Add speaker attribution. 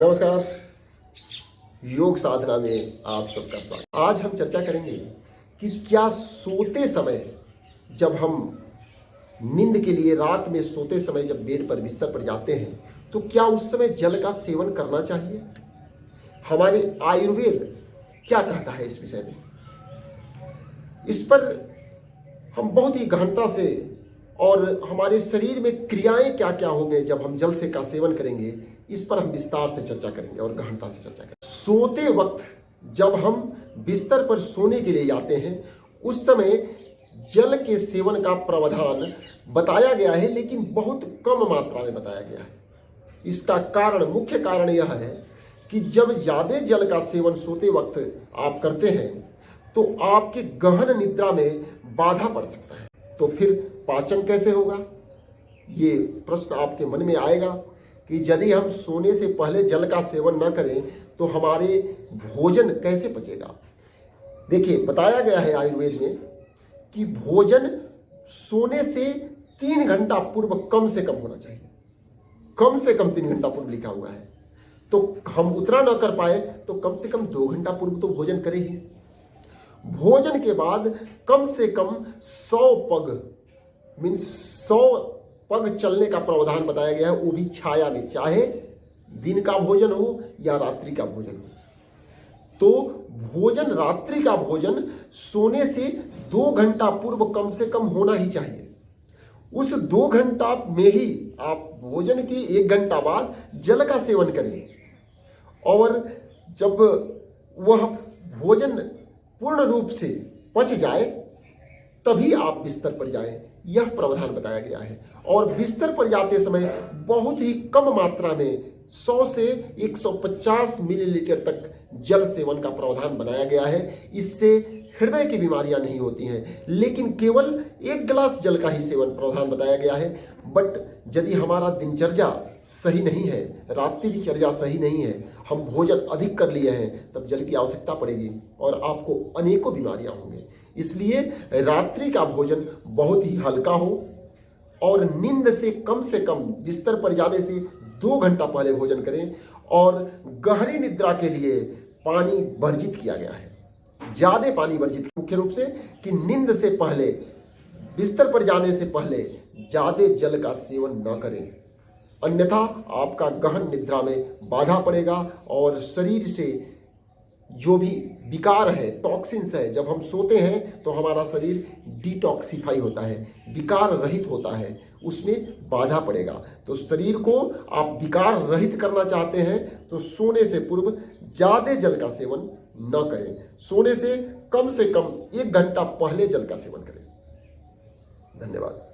Speaker 1: नमस्कार। योग साधना में आप सबका स्वागत। आज हम चर्चा करेंगे कि क्या सोते समय, जब हम नींद के लिए रात में सोते समय जब बेड पर बिस्तर पर जाते हैं तो क्या उस समय जल का सेवन करना चाहिए। हमारे आयुर्वेद क्या कहता है इस विषय में, इस पर हम बहुत ही गहनता से और हमारे शरीर में क्रियाएं क्या क्या होंगे जब हम जल से का सेवन करेंगे, इस पर हम विस्तार से चर्चा करेंगे और गहनता से चर्चा करेंगे। सोते वक्त जब हम बिस्तर पर सोने के लिए जाते हैं उस समय जल के सेवन का प्रावधान बताया गया है, लेकिन बहुत कम मात्रा में बताया गया है। इसका कारण, मुख्य कारण यह है कि जब ज्यादा जल का सेवन सोते वक्त आप करते हैं तो आपके गहन निद्रा में बाधा पड़ सकता है। तो फिर पाचन कैसे होगा, ये प्रश्न आपके मन में आएगा कि यदि हम सोने से पहले जल का सेवन न करें तो हमारे भोजन कैसे पचेगा। देखिए, बताया गया है आयुर्वेद में कि भोजन सोने से 3 घंटा पूर्व कम से कम होना चाहिए। कम से कम 3 घंटा पूर्व लिखा हुआ है, तो हम उतना न कर पाए तो कम से कम 2 घंटा पूर्व तो भोजन करें ही। भोजन के बाद कम से कम 100 पग मीन्स 100 पग चलने का प्रावधान बताया गया है, वो भी छाया में, चाहे दिन का भोजन हो या रात्रि का भोजन हो। तो भोजन, रात्रि का भोजन सोने से 2 घंटा पूर्व कम से कम होना ही चाहिए। उस 2 घंटा में ही आप भोजन के 1 घंटा बाद जल का सेवन करें, और जब वह भोजन पूर्ण रूप से पच जाए तभी आप बिस्तर पर जाएं, यह प्रावधान बताया गया है। और बिस्तर पर जाते समय बहुत ही कम मात्रा में 100 से 150 मिलीलीटर तक जल सेवन का प्रावधान बनाया गया है। इससे हृदय की बीमारियां नहीं होती हैं, लेकिन केवल 1 गिलास जल का ही सेवन प्रावधान बताया गया है। बट यदि हमारा दिनचर्या सही नहीं है, रात्रि की चर्या सही नहीं है, हम भोजन अधिक कर लिए हैं, तब जल की आवश्यकता पड़ेगी और आपको अनेकों बीमारियां होंगी। इसलिए रात्रि का भोजन बहुत ही हल्का हो और नींद से कम बिस्तर पर जाने से 2 घंटा पहले भोजन करें। और गहरी निद्रा के लिए पानी वर्जित किया गया है, ज्यादा पानी वर्जित, मुख्य रूप से कि नींद से पहले, बिस्तर पर जाने से पहले ज्यादा जल का सेवन न करें, अन्यथा आपका गहन निद्रा में बाधा पड़ेगा और शरीर से जो भी विकार है, टॉक्सिन्स है, जब हम सोते हैं तो हमारा शरीर डिटॉक्सिफाई होता है, विकार रहित होता है, उसमें बाधा पड़ेगा। तो शरीर को आप विकार रहित करना चाहते हैं तो सोने से पूर्व ज्यादा जल का सेवन न करें, सोने से कम 1 घंटा पहले जल का सेवन करें। धन्यवाद।